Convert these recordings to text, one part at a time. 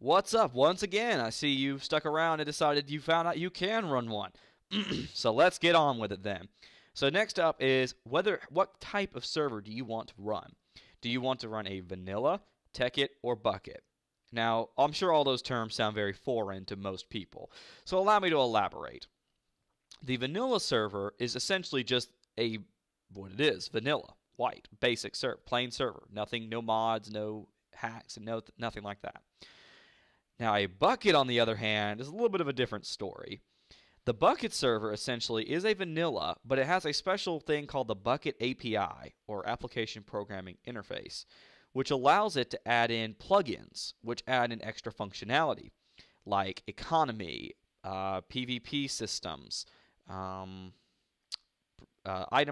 What's up? Once again, I see you stuck around and decided you found out you can run one. So let's get on with it then. So next up is what type of server do you want to run? Do you want to run a vanilla, Tekkit, or Bukkit? Now, I'm sure all those terms sound very foreign to most people, so allow me to elaborate. The vanilla server is essentially just what it is, vanilla, white, basic server, plain server, nothing, no mods, no hacks, and nothing like that. Now, a Bukkit, on the other hand, is a little bit of a different story. The Bukkit server essentially is a vanilla, but it has a special thing called the Bukkit API, or Application Programming Interface, which allows it to add in plugins, which add in extra functionality, like economy, PvP systems, item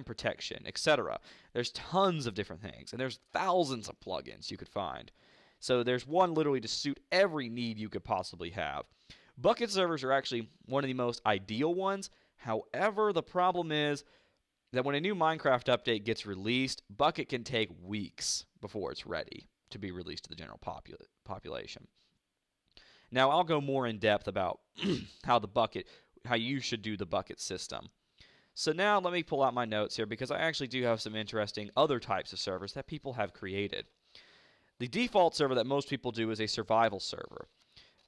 protection, etc. There's tons of different things, and there's thousands of plugins you could find. So there's one literally to suit every need you could possibly have. Bukkit servers are actually one of the most ideal ones. However, the problem is that when a new Minecraft update gets released, Bukkit can take weeks before it's ready to be released to the general population. Now, I'll go more in depth about how you should do the Bukkit system. So now let me pull out my notes here because I actually do have some interesting other types of servers that people have created. The default server that most people do is a survival server,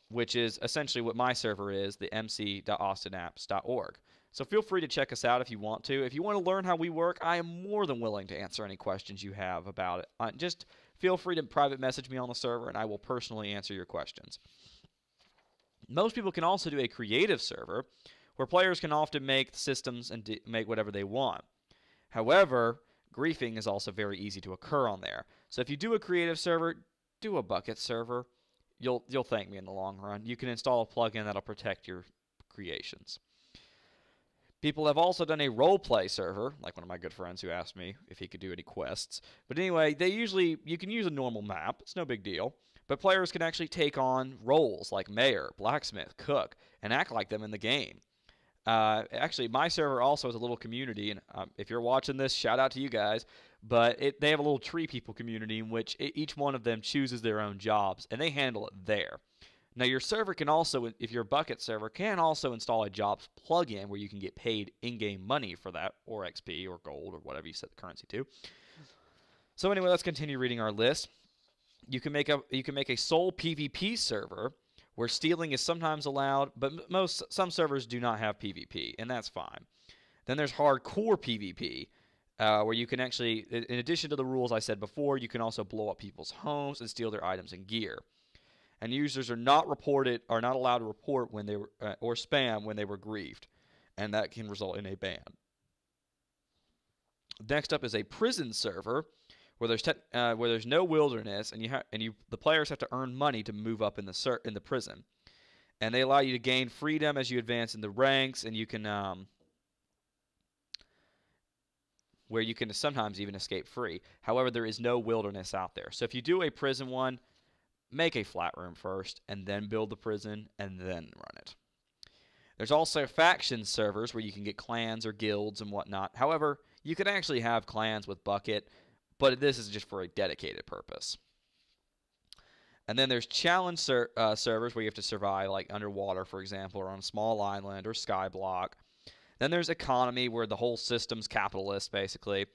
which is essentially what my server is, the mc.austinapps.org. So feel free to check us out if you want to. If you want to learn how we work, I am more than willing to answer any questions you have about it. Just feel free to private message me on the server, and I will personally answer your questions. Most people can also do a creative server, where players can often make systems and make whatever they want. However, griefing is also very easy to occur on there. So if you do a creative server, do a Bukkit server. You'll thank me in the long run. You can install a plugin that'll protect your creations. People have also done a roleplay server, like one of my good friends who asked me if he could do any quests. But anyway, you can use a normal map. It's no big deal. But players can actually take on roles like mayor, blacksmith, cook, and act like them in the game. Actually, my server also has a little community, and if you're watching this, shout out to you guys. But they have a little tree people community in which each one of them chooses their own jobs, and they handle it there. Now, your server can also, if you're a Bukkit server, can also install a jobs plugin where you can get paid in-game money for that, or XP, or gold, or whatever you set the currency to. So anyway, let's continue reading our list. You can make a sole PvP server, where stealing is sometimes allowed, but some servers do not have PvP, and that's fine. Then there's hardcore PvP, where you can actually, in addition to the rules I said before, you can also blow up people's homes and steal their items and gear. And users are not allowed to report when they were or spam when they were griefed, and that can result in a ban. Next up is a prison server, where there's no wilderness, and the players have to earn money to move up in the prison, and they allow you to gain freedom as you advance in the ranks, and you can where you can sometimes even escape free. However, there is no wilderness out there. So if you do a prison one, make a flat room first, and then build the prison, and then run it. There's also faction servers where you can get clans or guilds and whatnot. However, you can actually have clans with Bukkit, but this is just for a dedicated purpose. And then there's challenge servers where you have to survive, like underwater, for example, or on a small island or skyblock. Then there's economy, where the whole system's capitalist, basically.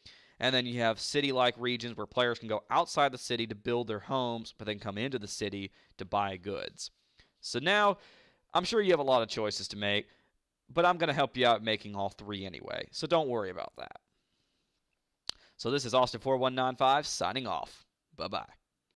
And then you have city-like regions where players can go outside the city to build their homes, but then come into the city to buy goods. So now, I'm sure you have a lot of choices to make, but I'm going to help you out making all three anyway, so don't worry about that. So this is Austin4195 signing off. Bye-bye.